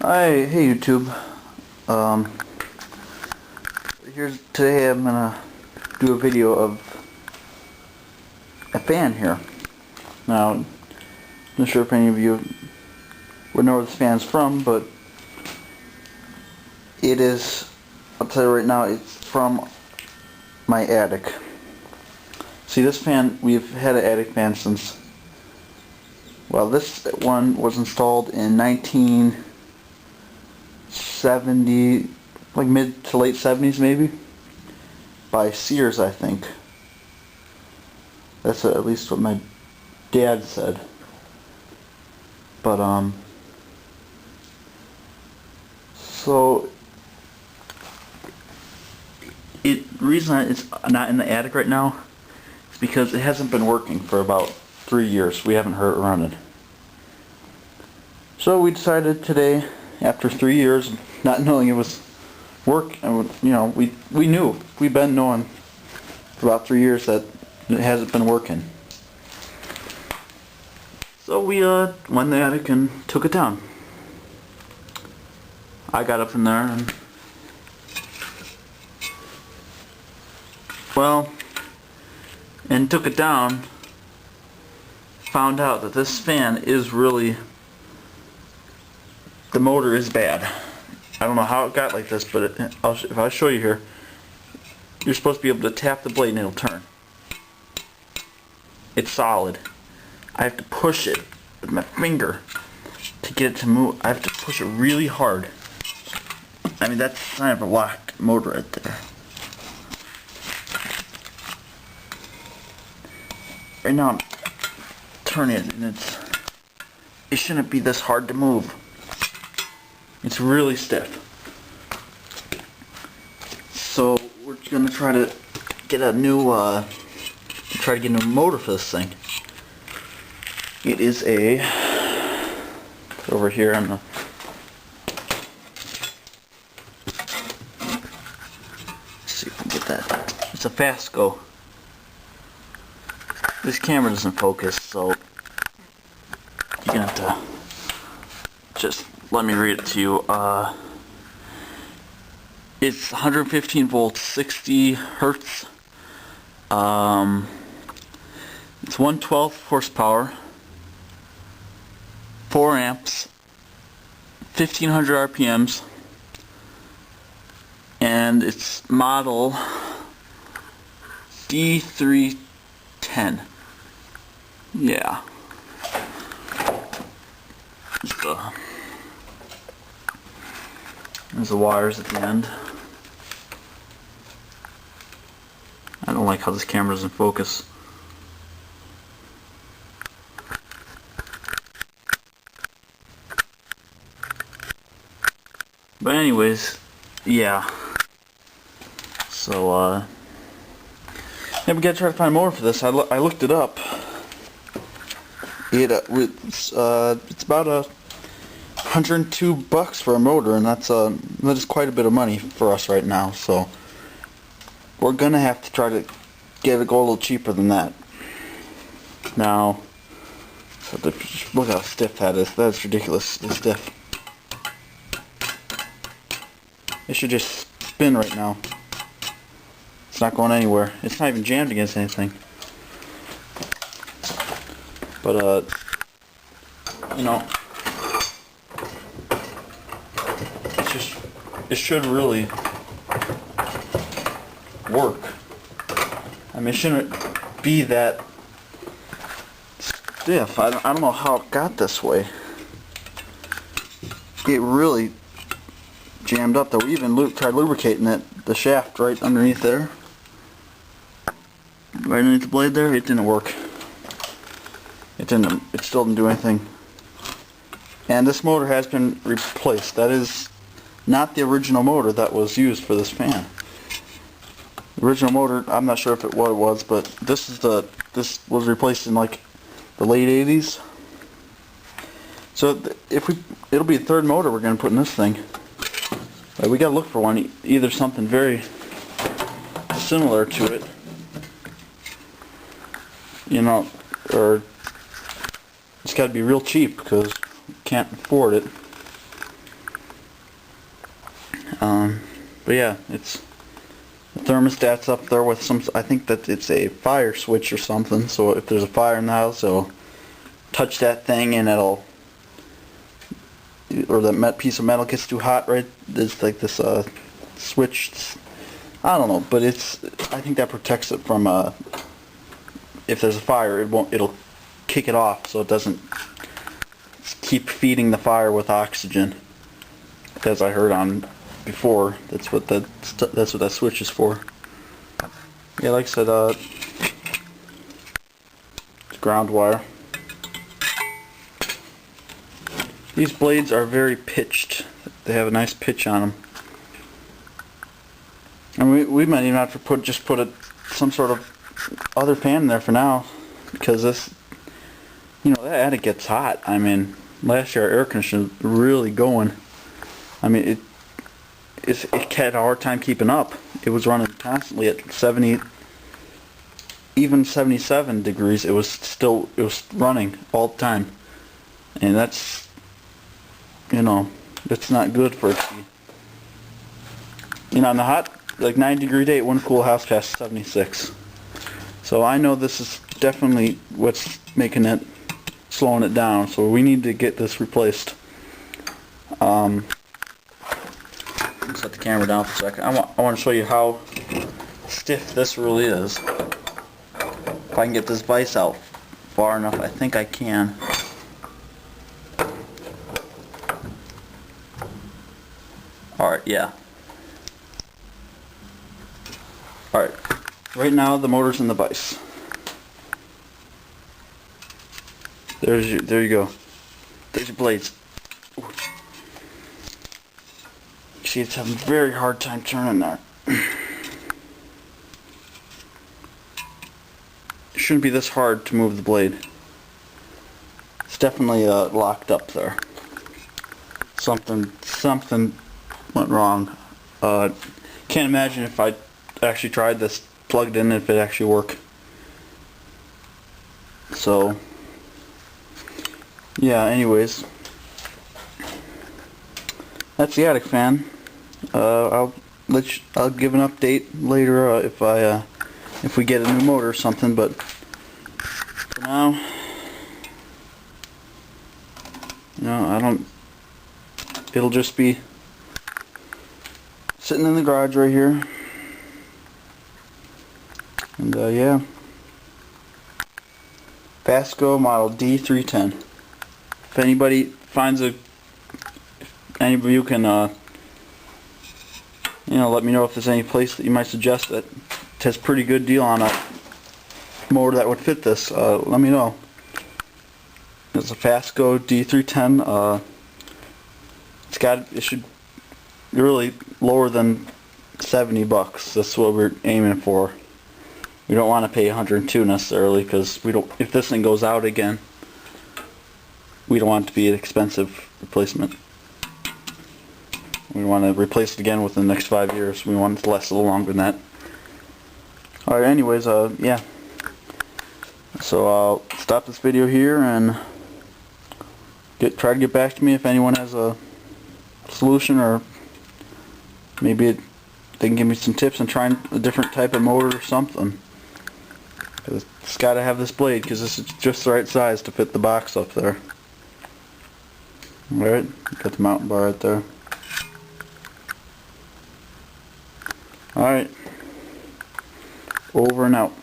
Hi, hey YouTube. Today I'm gonna do a video of a fan here. Now, I'm not sure if any of you would know where this fan's from, but it is, I'll tell you right now, it's from my attic. See, this fan, we've had an attic fan since, well, this one was installed in 1970, like mid to late 70s maybe, by Sears, I think. That's at least what my dad said. But so the reason it's not in the attic right now is because it hasn't been working for about 3 years. We haven't heard it running. So we decided today, after 3 years, not knowing it was work, and we knew, we've been knowing for about 3 years that it hasn't been working. So we went in the attic and took it down. I got up in there and, and took it down. Found out that this fan is really, the motor is bad. I don't know how it got like this, but if I show you here, you're supposed to be able to tap the blade and it'll turn. It's solid. I have to push it with my finger to get it to move. I have to push it really hard. I mean, that's kind of a locked motor right there. Right now I'm turning it, and it shouldn't be this hard to move. It's really stiff. So we're gonna try to get a new motor for this thing. It is over here on the, let's see if we can get that. It's a Fastco. This camera doesn't focus, so you're gonna have to just let me read it to you. It's 115 volts, 60 hertz. It's 112 horsepower, 4 amps, 1500 RPMs, and it's model D310. Yeah. There's the wires at the end. I don't like how this camera doesn't focus. But anyways, yeah. So, yeah, we gotta try to find more for this. I looked it up. It's about $102 for a motor, and that is quite a bit of money for us right now. So we're gonna have to try to get it go a little cheaper than that. Now, look how stiff that is. That's ridiculously stiff. It should just spin right now. It's not going anywhere. It's not even jammed against anything. But it should really work. I mean, it shouldn't be that stiff. I don't know how it got this way. It really jammed up though. We even tried lubricating the shaft right underneath there. Right underneath the blade there. It didn't work. It still didn't do anything. And this motor has been replaced. That is not the original motor that was used for this fan. The original motor, I'm not sure what it was, but this was replaced in like the late 80s. So it'll be the third motor we're going to put in this thing. We got to look for one, either something very similar to it, or it's got to be real cheap because we can't afford it. But yeah, it's the thermostat's up there with some. I think that it's a fire switch or something. So if there's a fire in the house, it'll touch that thing and it'll, or that piece of metal gets too hot. Right? There's like this switch. I don't know, but it's. I think that protects it from if there's a fire, it'll kick it off so it doesn't keep feeding the fire with oxygen. As I heard on before, that's what that switch is for. Yeah, like I said, it's ground wire. These blades are very pitched. They have a nice pitch on them. And we might even have to put some sort of other fan in there for now, because this, that attic gets hot. I mean, last year our air conditioner was really going. I mean, it had a hard time keeping up. It was running constantly at 70, even 77 degrees. It was running all the time, and that's not good for it to be. On the hot, like 90-degree day, it wouldn't cool a house past 76. So I know this is definitely what's making it, slowing it down. So we need to get this replaced. Set the camera down for a second. I want to show you how stiff this really is. If I can get this vise out far enough, I think I can. Alright, yeah. Alright, right now the motor's in the vise. There you go. There's your blades. Ooh. See, it's having a very hard time turning there. It shouldn't be this hard to move the blade. It's definitely locked up there. Something went wrong. Can't imagine if I actually tried this plugged in if it actually worked. So yeah, anyways, that's the attic fan. I'll give an update later if we get a new motor or something, but for now, it'll just be sitting in the garage right here. And yeah, Vasco model D310. If anybody finds any of you can let me know if there's any place that you might suggest that has a pretty good deal on a motor that would fit this. Let me know. It's a Vasco D310. It should be really lower than $70. That's what we're aiming for. We don't want to pay 102 necessarily, because if this thing goes out again, we don't want it to be an expensive replacement. We want to replace it again within the next 5 years. We want it to last a little longer than that. Alright, anyways, yeah. So I'll stop this video here and try to get back to me if anyone has a solution, or maybe they can give me some tips on trying a different type of motor or something. It's got to have this blade, because this is just the right size to fit the box up there. Alright, got the mountain bar right there. Alright, over and out.